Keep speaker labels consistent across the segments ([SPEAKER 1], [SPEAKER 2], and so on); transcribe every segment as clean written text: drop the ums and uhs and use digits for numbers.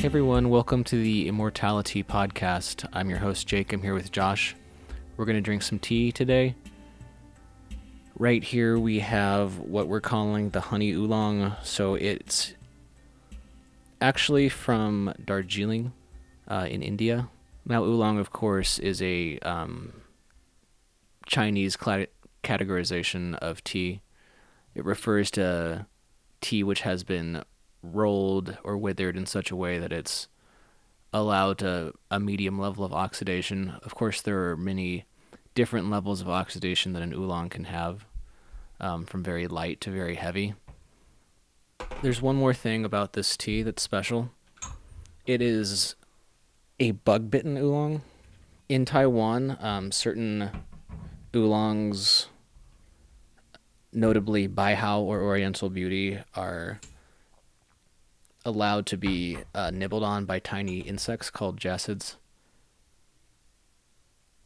[SPEAKER 1] Hey everyone, welcome to the ImmortaliTea Podcast. I'm your host Jake. I'm here with Josh. We're going to drink some tea today. Right here we have what we're calling the Honey Oolong. So it's actually from Darjeeling in India. Now Oolong, of course, is a Chinese categorization of tea. It refers to tea which has been rolled or withered in such a way that it's allowed a medium level of oxidation. Of course, there are many different levels of oxidation that an oolong can have, from very light to very heavy. There's one more thing about this tea that's special. It is a bug-bitten oolong. In Taiwan, certain oolongs, notably Baihao or Oriental Beauty, are allowed to be nibbled on by tiny insects called jassids.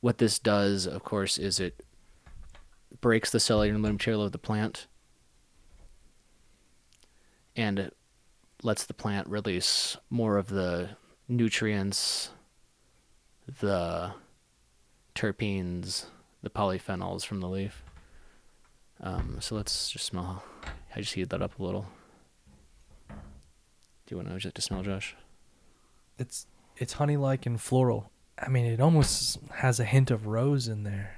[SPEAKER 1] What this does, of course, is it breaks the cellular material of the plant and it lets the plant release more of the nutrients, the terpenes, the polyphenols from the leaf. So let's just smell. I just heated that up a little. Do you want to smell, Josh?
[SPEAKER 2] It's honey-like and floral. I mean, it almost has a hint of rose in there.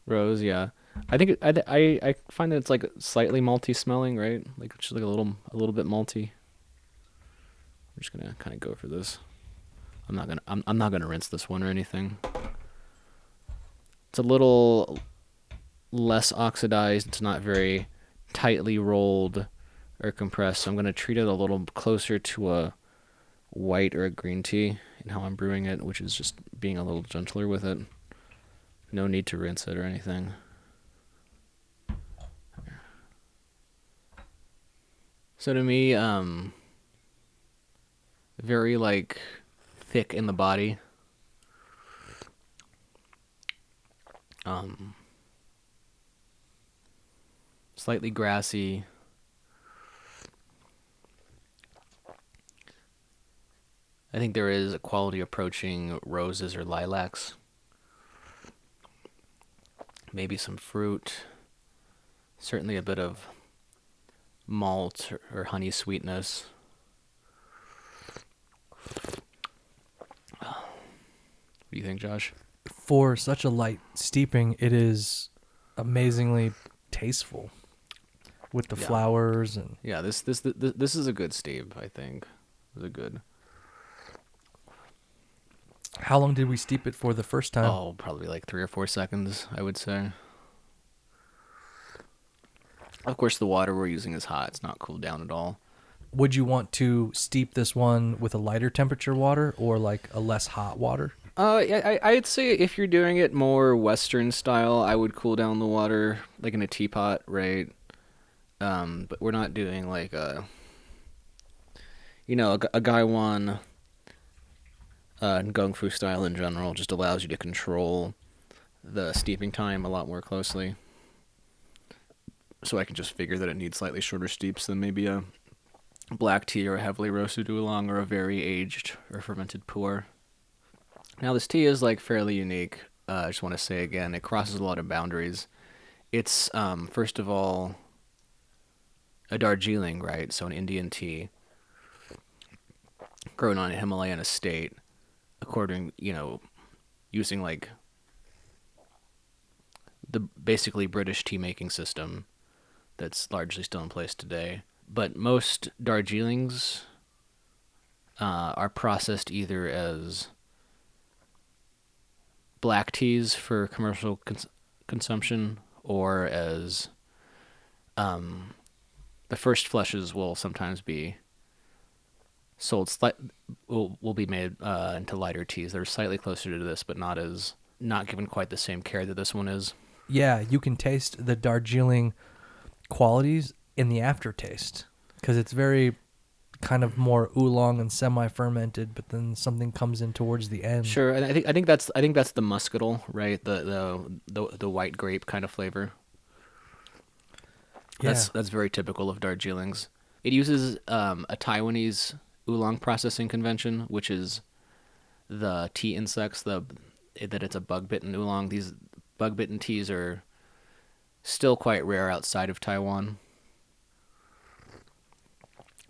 [SPEAKER 1] Rose, yeah. I think I find that it's like slightly malty smelling, right? Like just like a little bit malty. I'm just gonna kind of go for this. I'm not gonna rinse this one or anything. It's a little less oxidized. It's not very tightly rolled or compressed, so I'm going to treat it a little closer to a white or a green tea in how I'm brewing it, which is just being a little gentler with it. No need to rinse it or anything. So to me, very like thick in the body. Slightly grassy. I think there is a quality approaching roses or lilacs. Maybe some fruit. Certainly a bit of malt or honey sweetness. What do you think, Josh?
[SPEAKER 2] For such a light steeping, it is amazingly tasteful with the flowers and
[SPEAKER 1] this is a good steep. I think it was a good.
[SPEAKER 2] How long did we steep it for the first time?
[SPEAKER 1] Oh, probably like 3 or 4 seconds, I would say. Of course, the water we're using is hot. It's not cooled down at all.
[SPEAKER 2] Would you want to steep this one with a lighter temperature water or like a less hot water?
[SPEAKER 1] I'd say if you're doing it more Western style, I would cool down the water like in a teapot, right? But we're not doing like a Gaiwan Gung Fu style in general. Just allows you to control the steeping time a lot more closely. So I can just figure that it needs slightly shorter steeps than maybe a black tea or a heavily roasted oolong or a very aged or fermented pu'er. Now this tea is like fairly unique. I just want to say again, it crosses a lot of boundaries. It's first of all a Darjeeling, right? So an Indian tea grown on a Himalayan estate, using like the basically British tea making system that's largely still in place today. But most Darjeelings are processed either as black teas for commercial consumption or as the first flushes will sometimes be sold will be made into lighter teas that are slightly closer to this, but not given quite the same care that this one is.
[SPEAKER 2] Yeah, you can taste the Darjeeling qualities in the aftertaste because it's very kind of more oolong and semi-fermented, but then something comes in towards the end.
[SPEAKER 1] Sure, and I think that's the muscatel, right? The white grape kind of flavor.
[SPEAKER 2] Yeah.
[SPEAKER 1] That's very typical of Darjeelings. It uses a Taiwanese oolong processing convention, which is the tea insects, that it's a bug-bitten oolong. These bug-bitten teas are still quite rare outside of Taiwan.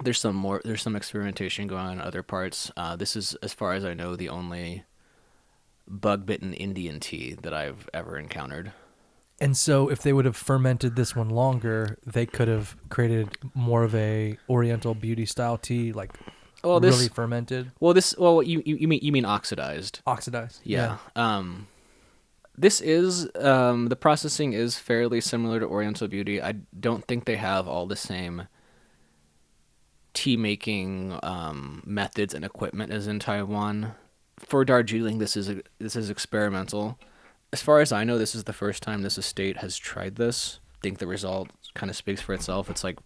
[SPEAKER 1] There's some experimentation going on in other parts. This is, as far as I know, the only bug-bitten Indian tea that I've ever encountered.
[SPEAKER 2] And so if they would have fermented this one longer, they could have created more of a Oriental beauty style tea, like really fermented.
[SPEAKER 1] You mean oxidized?
[SPEAKER 2] Oxidized.
[SPEAKER 1] Yeah. This is the processing is fairly similar to Oriental beauty. I don't think they have all the same tea making methods and equipment as in Taiwan. For Darjeeling, this is experimental. As far as I know, this is the first time this estate has tried this. I think the result kind of speaks for itself. It's like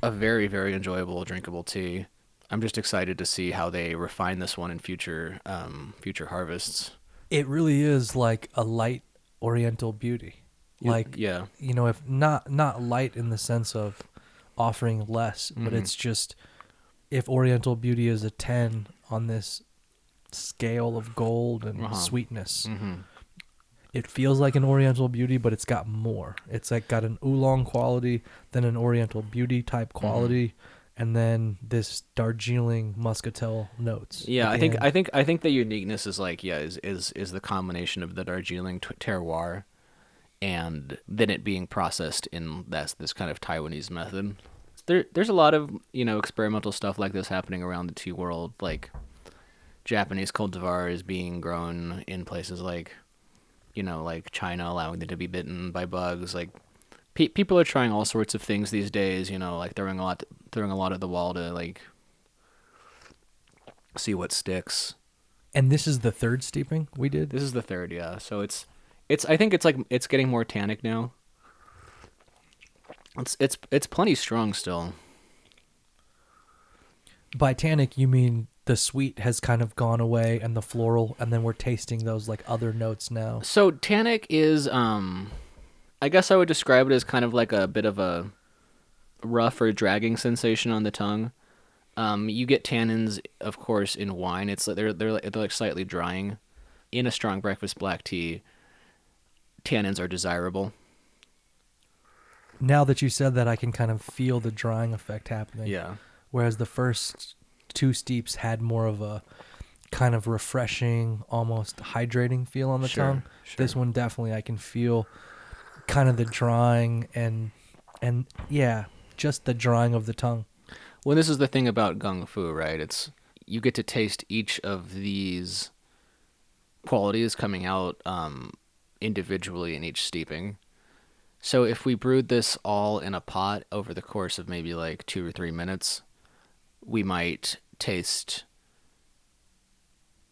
[SPEAKER 1] a very, very enjoyable, drinkable tea. I'm just excited to see how they refine this one in future harvests.
[SPEAKER 2] It really is like a light Oriental beauty. Like,
[SPEAKER 1] yeah.
[SPEAKER 2] If not light in the sense of offering less, but it's just, if Oriental beauty is a 10 on this scale of gold and sweetness, it feels like an Oriental beauty, but it's got more. It's like got an oolong quality, then an Oriental beauty type quality, and then this Darjeeling muscatel notes.
[SPEAKER 1] Yeah, I think the uniqueness is is the combination of the Darjeeling terroir and then it being processed in this kind of Taiwanese method. There's a lot of experimental stuff like this happening around the tea world. Like Japanese cultivar is being grown in places like like China, allowing them to be bitten by bugs. Like people are trying all sorts of things these days. Like throwing a lot at the wall to like see what sticks.
[SPEAKER 2] And this is the third steeping we did.
[SPEAKER 1] This is the third, yeah. So it's I think it's getting more tannic now. It's plenty strong still.
[SPEAKER 2] By tannic, you mean the sweet has kind of gone away and the floral, and then we're tasting those like other notes now.
[SPEAKER 1] So tannic is, I guess I would describe it as kind of like a bit of a rough or dragging sensation on the tongue. You get tannins, of course, in wine. It's they're like slightly drying. In a strong breakfast black tea, tannins are desirable.
[SPEAKER 2] Now that you said that, I can kind of feel the drying effect happening.
[SPEAKER 1] Yeah.
[SPEAKER 2] Whereas the first two steeps had more of a kind of refreshing, almost hydrating feel on the tongue. Sure. This one definitely I can feel kind of the drying and yeah, just the drying of the tongue.
[SPEAKER 1] Well, this is the thing about gung fu, right? It's you get to taste each of these qualities coming out individually in each steeping. So if we brewed this all in a pot over the course of maybe like 2 or 3 minutes, we might taste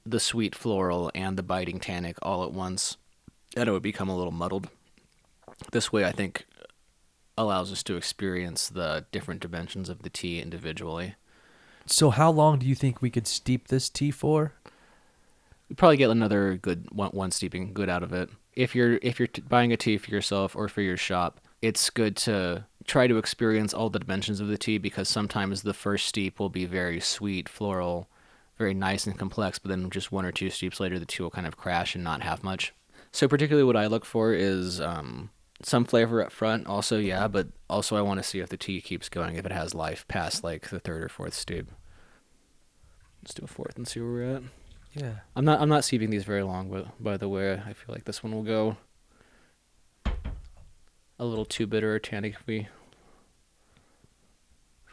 [SPEAKER 1] the sweet floral and the biting tannic all at once, and it would become a little muddled. This way, I think, allows us to experience the different dimensions of the tea individually.
[SPEAKER 2] So how long do you think we could steep this tea for?
[SPEAKER 1] We'd probably get another good one steeping good out of it. If you're buying a tea for yourself or for your shop, it's good to try to experience all the dimensions of the tea, because sometimes the first steep will be very sweet, floral, very nice and complex, but then just 1 or 2 steeps later, the tea will kind of crash and not have much. So particularly what I look for is some flavor up front, also, yeah, but also I want to see if the tea keeps going, if it has life past like the 3rd or 4th steep. Let's do a 4th and see where we're at.
[SPEAKER 2] Yeah.
[SPEAKER 1] I'm not steeping these very long, but by the way, I feel like this one will go a little too bitter or tannic if we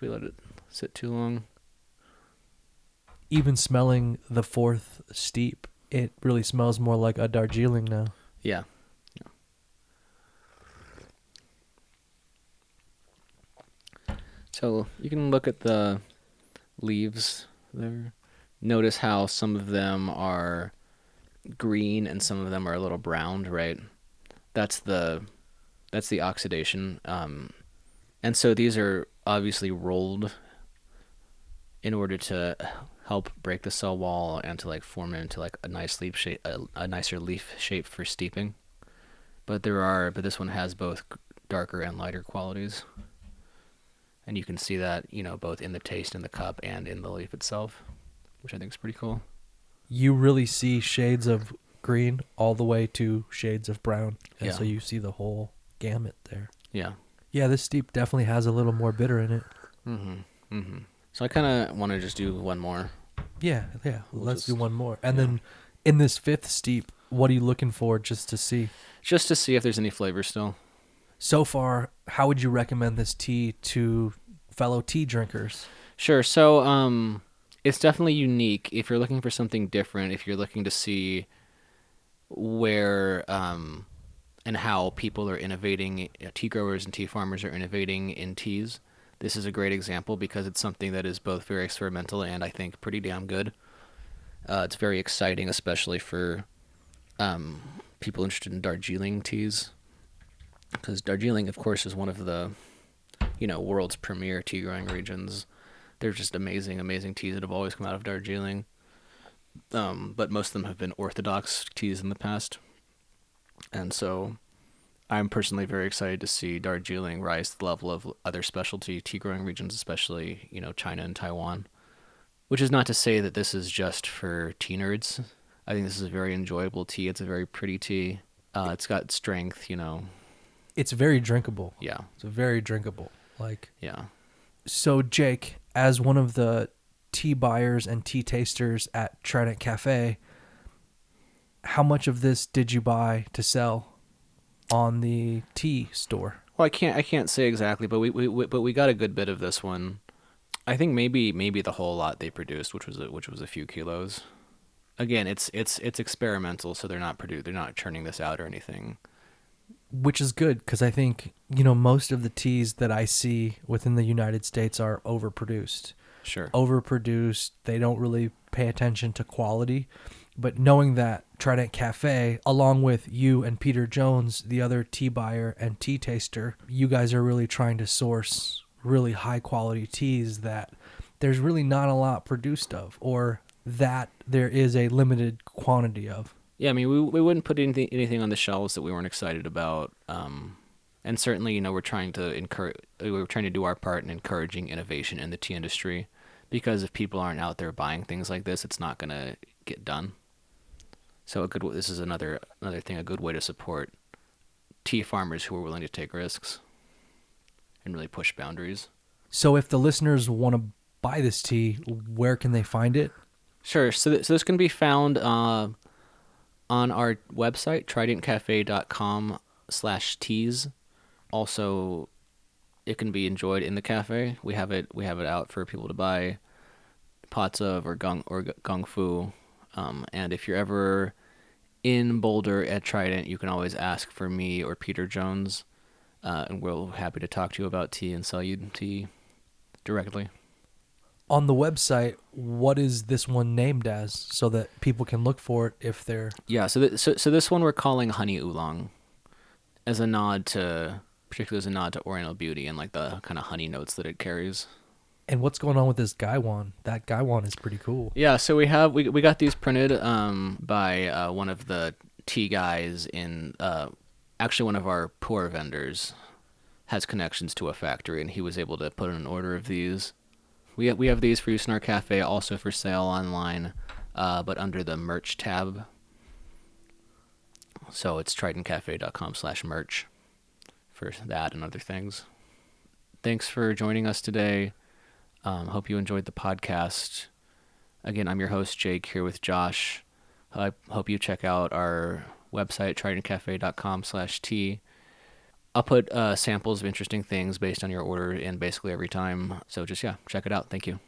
[SPEAKER 1] let it sit too long.
[SPEAKER 2] Even smelling the 4th steep, it really smells more like a Darjeeling now.
[SPEAKER 1] Yeah. So you can look at the leaves there. Notice how some of them are green and some of them are a little browned, right? That's the oxidation. And so these are obviously rolled in order to help break the cell wall and to like form it into like a nice leaf shape, a nicer leaf shape for steeping. But this one has both darker and lighter qualities. And you can see that, both in the taste in the cup and in the leaf itself, which I think is pretty cool.
[SPEAKER 2] You really see shades of green all the way to shades of brown. And
[SPEAKER 1] Yeah.
[SPEAKER 2] so you see the whole gamut there.
[SPEAKER 1] Yeah.
[SPEAKER 2] Yeah, this steep definitely has a little more bitter in it.
[SPEAKER 1] So I kind of want to just do one more.
[SPEAKER 2] Yeah. Let's do one more. And then in this fifth steep, what are you looking for just to see?
[SPEAKER 1] Just to see if there's any flavor still.
[SPEAKER 2] So far, how would you recommend this tea to fellow tea drinkers?
[SPEAKER 1] Sure. So it's definitely unique. If you're looking for something different, if you're looking to see where and how people are innovating, tea growers and tea farmers are innovating in teas, this is a great example because it's something that is both very experimental and I think pretty damn good. It's very exciting, especially for people interested in Darjeeling teas, because Darjeeling, of course, is one of the world's premier tea growing regions. They're just amazing teas that have always come out of Darjeeling. But most of them have been orthodox teas in the past. And so I'm personally very excited to see Darjeeling rise to the level of other specialty tea growing regions, especially, China and Taiwan. Which is not to say that this is just for tea nerds. I think this is a very enjoyable tea. It's a very pretty tea. It's got strength,
[SPEAKER 2] It's very drinkable.
[SPEAKER 1] Yeah.
[SPEAKER 2] It's very drinkable.
[SPEAKER 1] Yeah.
[SPEAKER 2] So, Jake, as one of the tea buyers and tea tasters at Trident Cafe, how much of this did you buy to sell on the tea store?
[SPEAKER 1] Well, I can't say exactly, but we got a good bit of this one. I think maybe the whole lot they produced, which was a few kilos. Again, it's experimental, so they're not churning this out or anything.
[SPEAKER 2] Which is good, because I think, most of the teas that I see within the United States are overproduced.
[SPEAKER 1] Sure.
[SPEAKER 2] Overproduced. They don't really pay attention to quality. But knowing that Trident Cafe, along with you and Peter Jones, the other tea buyer and tea taster, you guys are really trying to source really high quality teas that there's really not a lot produced of, or that there is a limited quantity of.
[SPEAKER 1] Yeah, I mean, we wouldn't put anything on the shelves that we weren't excited about. And certainly, we're trying to do our part in encouraging innovation in the tea industry, because if people aren't out there buying things like this, it's not going to get done. So this is another thing, a good way to support tea farmers who are willing to take risks and really push boundaries.
[SPEAKER 2] So if the listeners want to buy this tea, where can they find it?
[SPEAKER 1] Sure. So this can be found on our website, tridentcafe.com/teas. Also, it can be enjoyed in the cafe. We have it out for people to buy pots of or gong fu. And if you're ever in Boulder at Trident, you can always ask for me or Peter Jones, and we're happy to talk to you about tea and sell you tea directly.
[SPEAKER 2] On the website, what is this one named as, so that people can look for it if they're...
[SPEAKER 1] Yeah, so this one we're calling Honey Oolong, particularly as a nod to Oriental Beauty and like the kind of honey notes that it carries.
[SPEAKER 2] And what's going on with this gaiwan? That gaiwan is pretty cool.
[SPEAKER 1] Yeah, so we got these printed by one of the tea guys in actually one of our poor vendors has connections to a factory, and he was able to put in an order of these. We have these for use in our cafe, also for sale online, but under the merch tab. So it's tridentcafe.com/merch for that and other things. Thanks for joining us today. Hope you enjoyed the podcast. Again, I'm your host, Jake, here with Josh. I hope you check out our website, tridentcafe.com/tea. I'll put samples of interesting things based on your order in basically every time. So just, check it out. Thank you.